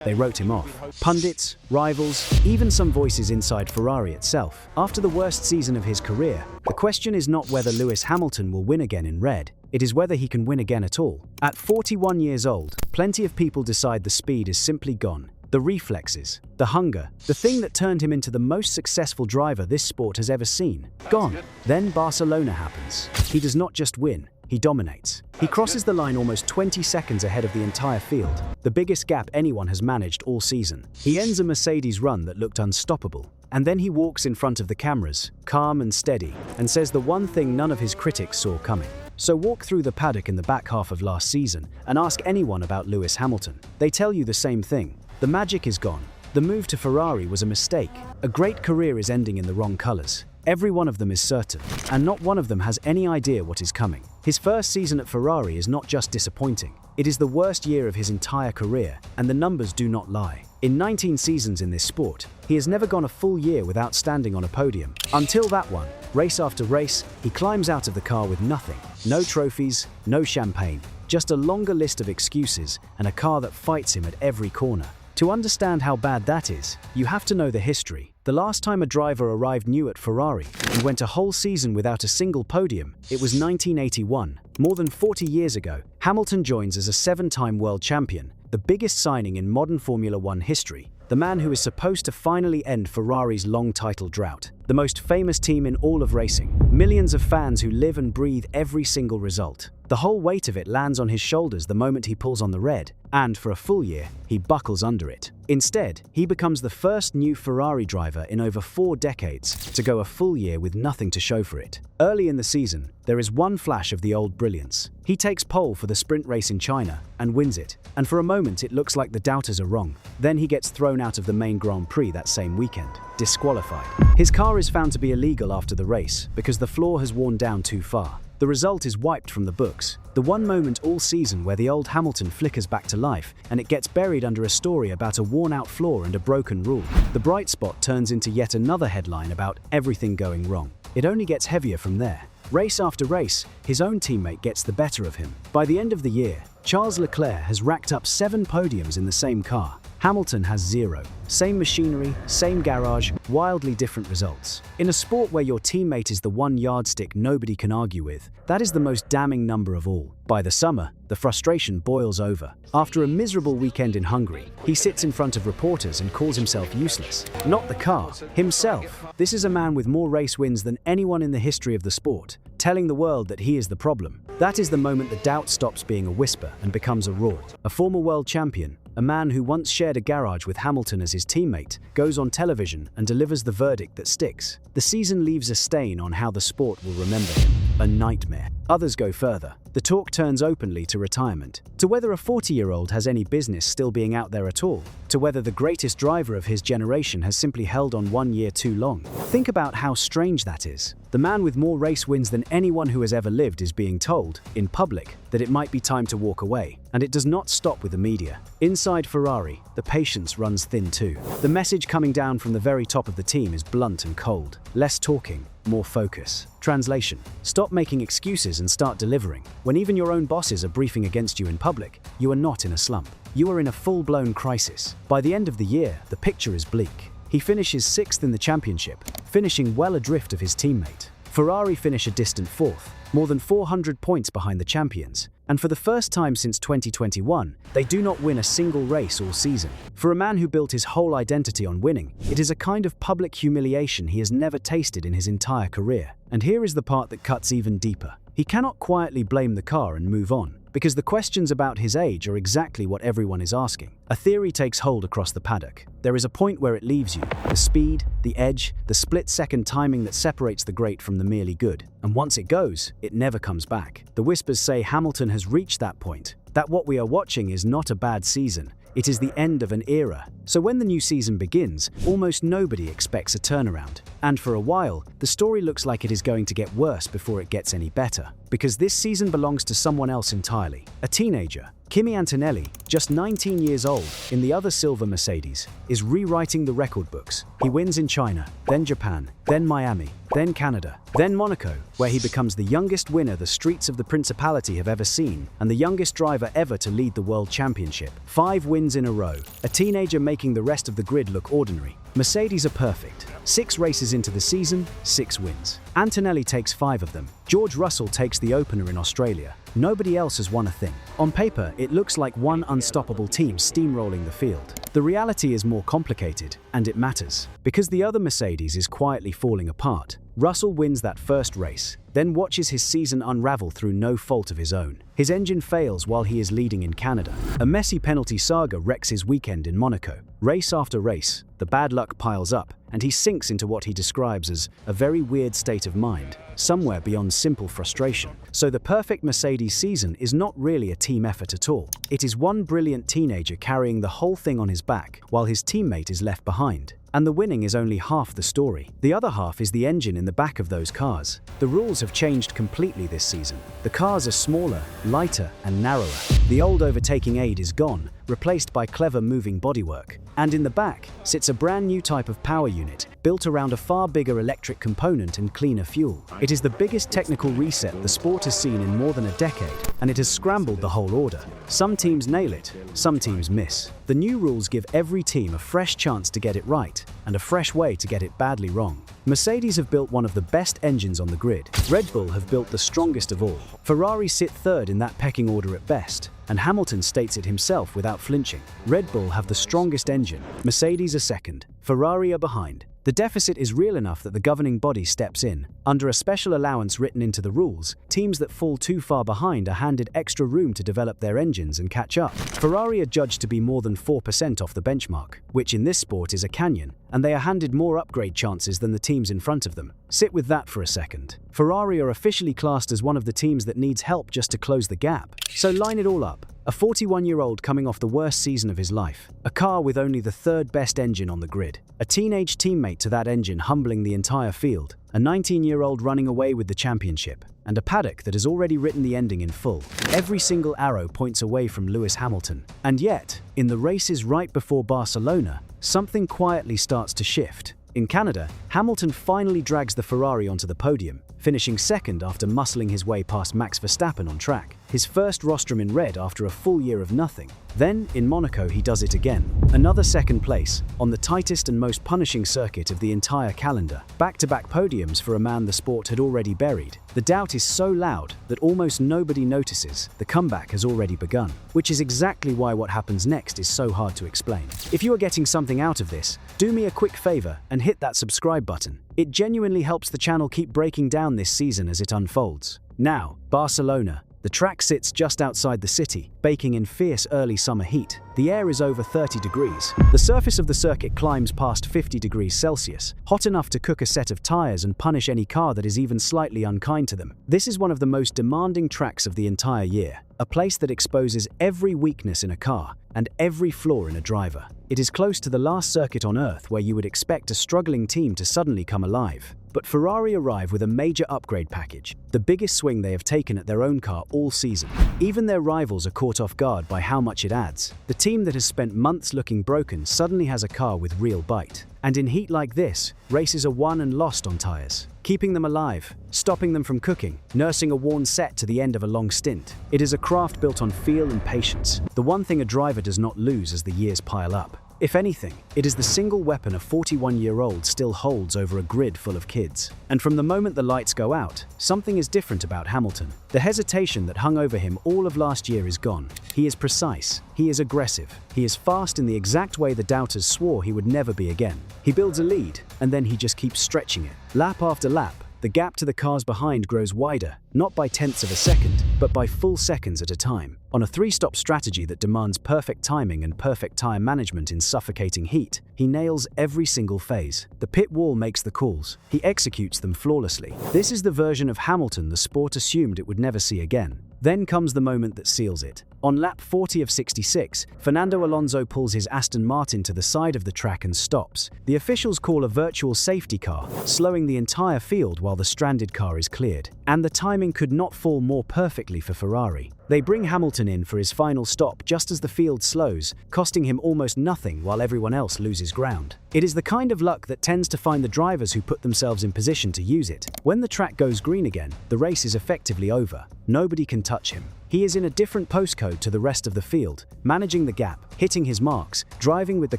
They wrote him off. Pundits, rivals, even some voices inside Ferrari itself. After the worst season of his career, the question is not whether Lewis Hamilton will win again in red. It is whether he can win again at all. At 41 years old, plenty of people decide the speed is simply gone. The reflexes, the hunger, the thing that turned him into the most successful driver this sport has ever seen. Gone. Then Barcelona happens. He does not just win, he dominates. He crosses the line almost 20 seconds ahead of the entire field, the biggest gap anyone has managed all season. He ends a Mercedes run that looked unstoppable. And then he walks in front of the cameras, calm and steady, and says the one thing none of his critics saw coming. So walk through the paddock in the back half of last season and ask anyone about Lewis Hamilton. They tell you the same thing. The magic is gone. The move to Ferrari was a mistake. A great career is ending in the wrong colors. Every one of them is certain, and not one of them has any idea what is coming. His first season at Ferrari is not just disappointing. It is the worst year of his entire career, and the numbers do not lie. In 19 seasons in this sport, he has never gone a full year without standing on a podium. Until that one, race after race, he climbs out of the car with nothing. No trophies, no champagne, just a longer list of excuses and a car that fights him at every corner. To understand how bad that is, you have to know the history. The last time a driver arrived new at Ferrari and went a whole season without a single podium, it was 1981. More than 40 years ago, Hamilton joins as a 7-time world champion, the biggest signing in modern Formula One history, the man who is supposed to finally end Ferrari's long title drought. The most famous team in all of racing, millions of fans who live and breathe every single result. The whole weight of it lands on his shoulders the moment he pulls on the red, and for a full year, he buckles under it. Instead, he becomes the first new Ferrari driver in over 4 decades to go a full year with nothing to show for it. Early in the season, there is one flash of the old brilliance. He takes pole for the sprint race in China and wins it, and for a moment it looks like the doubters are wrong. Then he gets thrown out of the main Grand Prix that same weekend, disqualified. His car is found to be illegal after the race because the floor has worn down too far. The result is wiped from the books. The one moment all season where the old Hamilton flickers back to life and it gets buried under a story about a worn-out floor and a broken rule. The bright spot turns into yet another headline about everything going wrong. It only gets heavier from there. Race after race, his own teammate gets the better of him. By the end of the year, Charles Leclerc has racked up 7 podiums in the same car. Hamilton has 0. Same machinery, same garage, wildly different results. In a sport where your teammate is the one yardstick nobody can argue with, that is the most damning number of all. By the summer, the frustration boils over. After a miserable weekend in Hungary, he sits in front of reporters and calls himself useless. Not the car, himself. This is a man with more race wins than anyone in the history of the sport, telling the world that he is the problem. That is the moment the doubt stops being a whisper and becomes a roar. A former world champion, a man who once shared a garage with Hamilton as his teammate, goes on television and delivers the verdict that sticks. The season leaves a stain on how the sport will remember him. A nightmare. Others go further. The talk turns openly to retirement, to whether a 40-year-old has any business still being out there at all, to whether the greatest driver of his generation has simply held on 1 year too long. Think about how strange that is. The man with more race wins than anyone who has ever lived is being told, in public, that it might be time to walk away. And it does not stop with the media. Inside Ferrari, the patience runs thin too. The message coming down from the very top of the team is blunt and cold. Less talking, more focus. Translation: stop making excuses and start delivering. When even your own bosses are briefing against you in public, you are not in a slump. You are in a full-blown crisis. By the end of the year, the picture is bleak. He finishes 6th in the championship, finishing well adrift of his teammate. Ferrari finish a distant 4th, more than 400 points behind the champions. And for the first time since 2021, they do not win a single race all season. For a man who built his whole identity on winning, it is a kind of public humiliation he has never tasted in his entire career. And here is the part that cuts even deeper. He cannot quietly blame the car and move on, because the questions about his age are exactly what everyone is asking. A theory takes hold across the paddock. There is a point where it leaves you, the speed, the edge, the split-second timing that separates the great from the merely good. And once it goes, it never comes back. The whispers say Hamilton has reached that point, that what we are watching is not a bad season. It is the end of an era. So when the new season begins, almost nobody expects a turnaround. And for a while, the story looks like it is going to get worse before it gets any better. Because this season belongs to someone else entirely. A teenager, Kimi Antonelli, just 19 years old, in the other silver Mercedes, is rewriting the record books. He wins in China, then Japan, then Miami, then Canada, then Monaco, where he becomes the youngest winner the streets of the Principality have ever seen, and the youngest driver ever to lead the World Championship. 5 wins in a row, a teenager making the rest of the grid look ordinary. Mercedes are perfect. 6 races into the season, 6 wins. Antonelli takes 5 of them. George Russell takes the opener in Australia. Nobody else has won a thing. On paper, it looks like one unstoppable team steamrolling the field. The reality is more complicated, and it matters. Because the other Mercedes is quietly falling apart. Russell wins that first race, then watches his season unravel through no fault of his own. His engine fails while he is leading in Canada. A messy penalty saga wrecks his weekend in Monaco. Race after race, the bad luck piles up, and he sinks into what he describes as a very weird state of mind, somewhere beyond simple frustration. So the perfect Mercedes season is not really a team effort at all. It is one brilliant teenager carrying the whole thing on his back, while his teammate is left behind. And the winning is only half the story. The other half is the engine in the back of those cars. The rules have changed completely this season. The cars are smaller, lighter, and narrower. The old overtaking aid is gone, replaced by clever moving bodywork. And in the back sits a brand new type of power unit, built around a far bigger electric component and cleaner fuel. It is the biggest technical reset the sport has seen in more than a decade, and it has scrambled the whole order. Some teams nail it, some teams miss. The new rules give every team a fresh chance to get it right, and a fresh way to get it badly wrong. Mercedes have built one of the best engines on the grid. Red Bull have built the strongest of all. Ferrari sit third in that pecking order at best, and Hamilton states it himself without flinching. Red Bull have the strongest engine, Mercedes are second, Ferrari are behind. The deficit is real enough that the governing body steps in. Under a special allowance written into the rules, teams that fall too far behind are handed extra room to develop their engines and catch up. Ferrari are judged to be more than 4% off the benchmark, which in this sport is a canyon, and they are handed more upgrade chances than the teams in front of them. Sit with that for a second. Ferrari are officially classed as one of the teams that needs help just to close the gap. So line it all up. A 41-year-old coming off the worst season of his life. A car with only the 3rd best engine on the grid. A teenage teammate to that engine humbling the entire field. A 19-year-old running away with the championship. And a Paddock that has already written the ending in full. Every single arrow points away from Lewis Hamilton. And yet, in the races right before Barcelona, something quietly starts to shift. In Canada, Hamilton finally drags the Ferrari onto the podium, finishing second after muscling his way past Max Verstappen on track. His first rostrum in red after a full year of nothing. Then, in Monaco, he does it again. Another second place, on the tightest and most punishing circuit of the entire calendar. Back-to-back podiums for a man the sport had already buried. The doubt is so loud that almost nobody notices. The comeback has already begun. Which is exactly why what happens next is so hard to explain. If you are getting something out of this, do me a quick favor and hit that subscribe button. It genuinely helps the channel keep breaking down this season as it unfolds. Now, Barcelona. The track sits just outside the city, baking in fierce early summer heat. The air is over 30 degrees. The surface of the circuit climbs past 50 degrees Celsius, hot enough to cook a set of tires and punish any car that is even slightly unkind to them. This is one of the most demanding tracks of the entire year, a place that exposes every weakness in a car and every flaw in a driver. It is close to the last circuit on Earth where you would expect a struggling team to suddenly come alive. But Ferrari arrive with a major upgrade package, the biggest swing they have taken at their own car all season. Even their rivals are caught off guard by how much it adds. The team that has spent months looking broken suddenly has a car with real bite. And in heat like this, races are won and lost on tires, keeping them alive, stopping them from cooking, nursing a worn set to the end of a long stint. It is a craft built on feel and patience, the one thing a driver does not lose as the years pile up. If anything, it is the single weapon a 41-year-old still holds over a grid full of kids. And from the moment the lights go out, something is different about Hamilton. The hesitation that hung over him all of last year is gone. He is precise. He is aggressive. He is fast in the exact way the doubters swore he would never be again. He builds a lead, and then he just keeps stretching it. Lap after lap, the gap to the cars behind grows wider, not by tenths of a second, but by full seconds at a time. On a 3-stop strategy that demands perfect timing and perfect tire management in suffocating heat, he nails every single phase. The pit wall makes the calls. He executes them flawlessly. This is the version of Hamilton the sport assumed it would never see again. Then comes the moment that seals it. On lap 40 of 66, Fernando Alonso pulls his Aston Martin to the side of the track and stops. The officials call a virtual safety car, slowing the entire field while the stranded car is cleared. And the timing could not fall more perfectly for Ferrari. They bring Hamilton in for his final stop just as the field slows, costing him almost nothing while everyone else loses ground. It is the kind of luck that tends to find the drivers who put themselves in position to use it. When the track goes green again, the race is effectively over. Nobody can touch him. He is in a different postcode to the rest of the field, managing the gap, hitting his marks, driving with the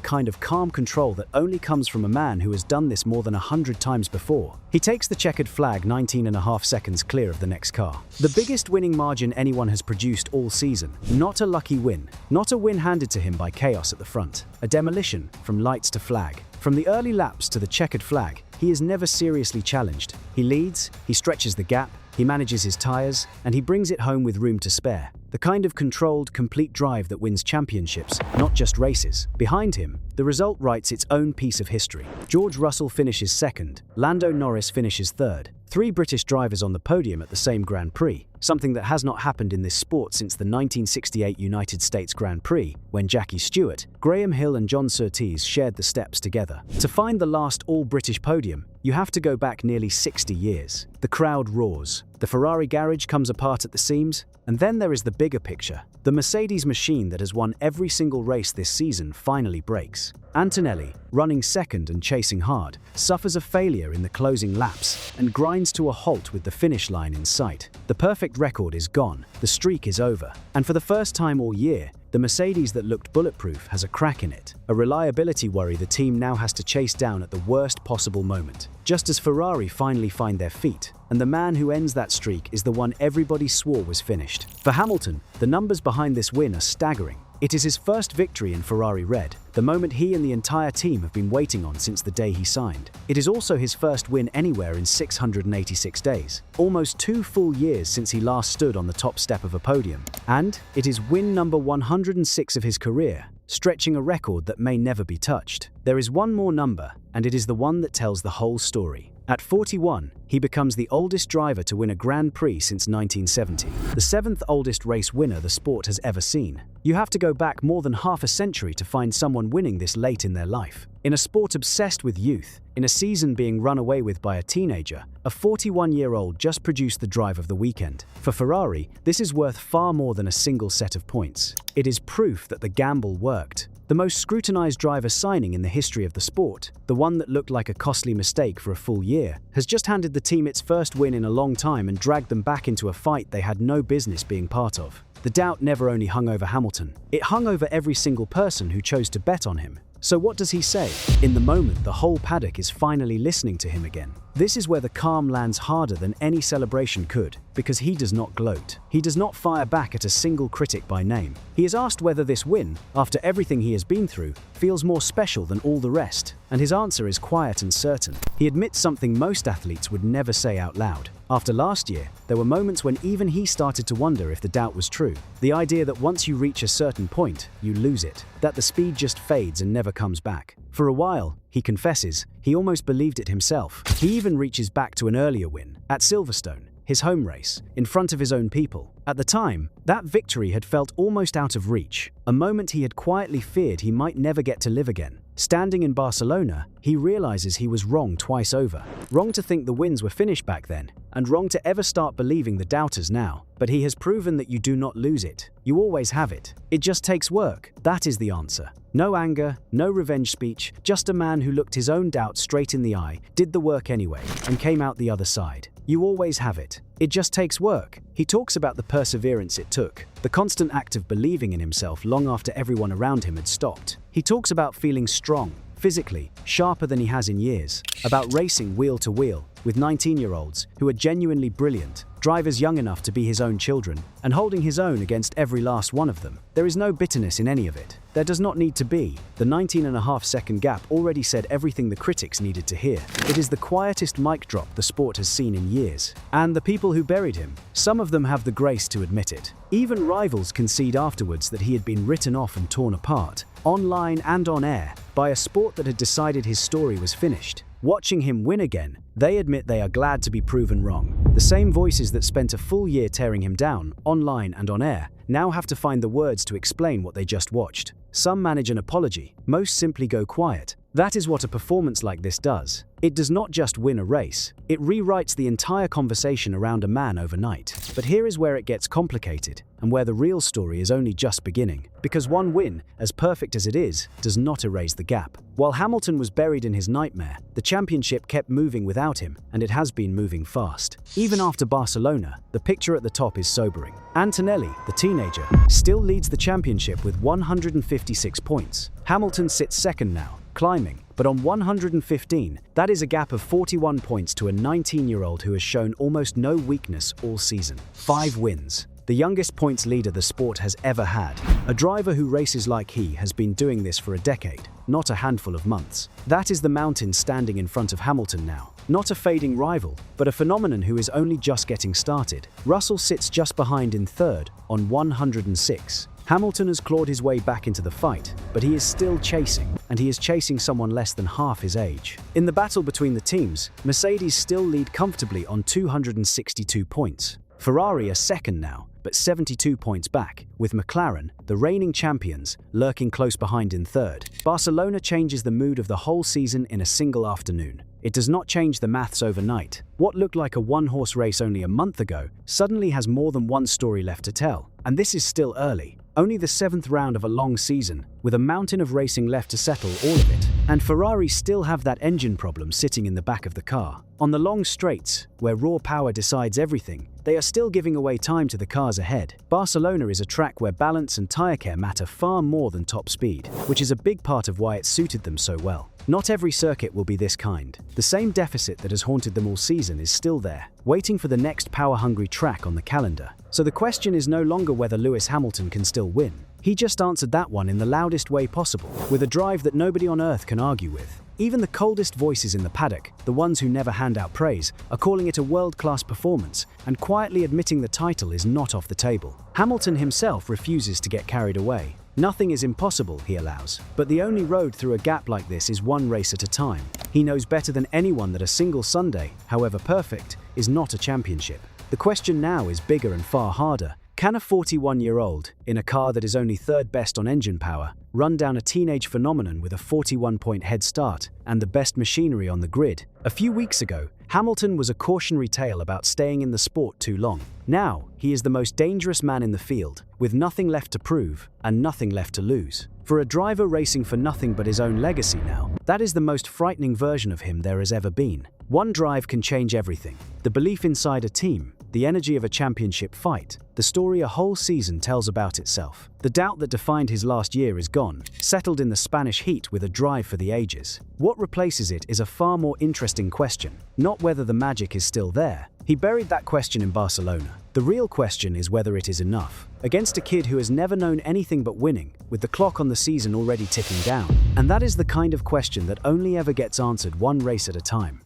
kind of calm control that only comes from a man who has done this more than 100 times before. He takes the checkered flag 19.5 seconds clear of the next car. The biggest winning margin anyone has produced all season. Not a lucky win. Not a win handed to him by chaos at the front. A demolition from lights to flag. From the early laps to the checkered flag, he is never seriously challenged. He leads, he stretches the gap, he manages his tyres, and he brings it home with room to spare. The kind of controlled, complete drive that wins championships, not just races. Behind him, the result writes its own piece of history. George Russell finishes second, Lando Norris finishes third. 3 British drivers on the podium at the same Grand Prix, something that has not happened in this sport since the 1968 United States Grand Prix, when Jackie Stewart, Graham Hill and John Surtees shared the steps together. To find the last all-British podium, you have to go back nearly 60 years. The crowd roars. The Ferrari garage comes apart at the seams, and then there is the bigger picture. The Mercedes machine that has won every single race this season finally breaks. Antonelli, running second and chasing hard, suffers a failure in the closing laps and grinds to a halt with the finish line in sight. The perfect record is gone, the streak is over, and for the first time all year, the Mercedes that looked bulletproof has a crack in it, a reliability worry the team now has to chase down at the worst possible moment. Just as Ferrari finally find their feet, and the man who ends that streak is the one everybody swore was finished. For Hamilton, the numbers behind this win are staggering. It is his first victory in Ferrari Red, the moment he and the entire team have been waiting on since the day he signed. It is also his first win anywhere in 686 days, almost 2 full years since he last stood on the top step of a podium. And it is win number 106 of his career, stretching a record that may never be touched. There is one more number, and it is the one that tells the whole story. At 41, he becomes the oldest driver to win a Grand Prix since 1970, the 7th oldest race winner the sport has ever seen. You have to go back more than half a century to find someone winning this late in their life. In a sport obsessed with youth, in a season being run away with by a teenager, a 41-year-old just produced the drive of the weekend. For Ferrari, this is worth far more than a single set of points. It is proof that the gamble worked. The most scrutinized driver signing in the history of the sport, the one that looked like a costly mistake for a full year, has just handed the team its first win in a long time and dragged them back into a fight they had no business being part of. The doubt never only hung over Hamilton, it hung over every single person who chose to bet on him. So what does he say? In the moment, the whole paddock is finally listening to him again. This is where the calm lands harder than any celebration could, because he does not gloat. He does not fire back at a single critic by name. He is asked whether this win, after everything he has been through, feels more special than all the rest, and his answer is quiet and certain. He admits something most athletes would never say out loud. After last year, there were moments when even he started to wonder if the doubt was true. The idea that once you reach a certain point, you lose it, that the speed just fades and never comes back. For a while, he confesses, he almost believed it himself. He even reaches back to an earlier win, at Silverstone, his home race, in front of his own people. At the time, that victory had felt almost out of reach, a moment he had quietly feared he might never get to live again. Standing in Barcelona, he realizes he was wrong twice over. Wrong to think the wins were finished back then, and wrong to ever start believing the doubters now. But he has proven that you do not lose it. You always have it. It just takes work. That is the answer. No anger, no revenge speech, just a man who looked his own doubt straight in the eye, did the work anyway, and came out the other side. You always have it. It just takes work. He talks about the perseverance it took, the constant act of believing in himself long after everyone around him had stopped. He talks about feeling strong, physically, sharper than he has in years, about racing wheel to wheel with 19-year-olds who are genuinely brilliant, drivers young enough to be his own children, and holding his own against every last one of them. There is no bitterness in any of it. There does not need to be. The 19.5-second gap already said everything the critics needed to hear. It is the quietest mic drop the sport has seen in years. And the people who buried him, some of them have the grace to admit it. Even rivals concede afterwards that he had been written off and torn apart, online and on air, by a sport that had decided his story was finished. Watching him win again, they admit they are glad to be proven wrong. The same voices that spent a full year tearing him down, online and on air, now have to find the words to explain what they just watched. Some manage an apology, most simply go quiet. That is what a performance like this does. It does not just win a race, it rewrites the entire conversation around a man overnight. But here is where it gets complicated, and where the real story is only just beginning. Because one win, as perfect as it is, does not erase the gap. While Hamilton was buried in his nightmare, the championship kept moving without him, and it has been moving fast. Even after Barcelona, the picture at the top is sobering. Antonelli, the teenager, still leads the championship with 156 points. Hamilton sits second now, climbing, but on 115, that is a gap of 41 points to a 19-year-old who has shown almost no weakness all season. 5 wins. The youngest points leader the sport has ever had. A driver who races like he has been doing this for a decade, not a handful of months. That is the mountain standing in front of Hamilton now. Not a fading rival, but a phenomenon who is only just getting started. Russell sits just behind in third on 106. Hamilton has clawed his way back into the fight, but he is still chasing, and he is chasing someone less than half his age. In the battle between the teams, Mercedes still lead comfortably on 262 points. Ferrari are second now, but 72 points back, with McLaren, the reigning champions, lurking close behind in third. Barcelona changes the mood of the whole season in a single afternoon. It does not change the maths overnight. What looked like a one-horse race only a month ago suddenly has more than one story left to tell. And this is still early. Only the 7th round of a long season, with a mountain of racing left to settle all of it. And Ferrari still have that engine problem sitting in the back of the car. On the long straights, where raw power decides everything, they are still giving away time to the cars ahead. Barcelona is a track where balance and tyre care matter far more than top speed, which is a big part of why it suited them so well. Not every circuit will be this kind. The same deficit that has haunted them all season is still there, waiting for the next power-hungry track on the calendar. So the question is no longer whether Lewis Hamilton can still win. He just answered that one in the loudest way possible, with a drive that nobody on earth can argue with. Even the coldest voices in the paddock, the ones who never hand out praise, are calling it a world-class performance and quietly admitting the title is not off the table. Hamilton himself refuses to get carried away. Nothing is impossible, he allows, but the only road through a gap like this is one race at a time. He knows better than anyone that a single Sunday, however perfect, is not a championship. The question now is bigger and far harder. Can a 41-year-old, in a car that is only third best on engine power, run down a teenage phenomenon with a 41-point head start and the best machinery on the grid? A few weeks ago, Hamilton was a cautionary tale about staying in the sport too long. Now, he is the most dangerous man in the field, with nothing left to prove and nothing left to lose. For a driver racing for nothing but his own legacy now, that is the most frightening version of him there has ever been. One drive can change everything. The belief inside a team, the energy of a championship fight, the story a whole season tells about itself. The doubt that defined his last year is gone, settled in the Spanish heat with a drive for the ages. What replaces it is a far more interesting question, not whether the magic is still there. He buried that question in Barcelona. The real question is whether it is enough. Against a kid who has never known anything but winning, with the clock on the season already ticking down. And that is the kind of question that only ever gets answered one race at a time.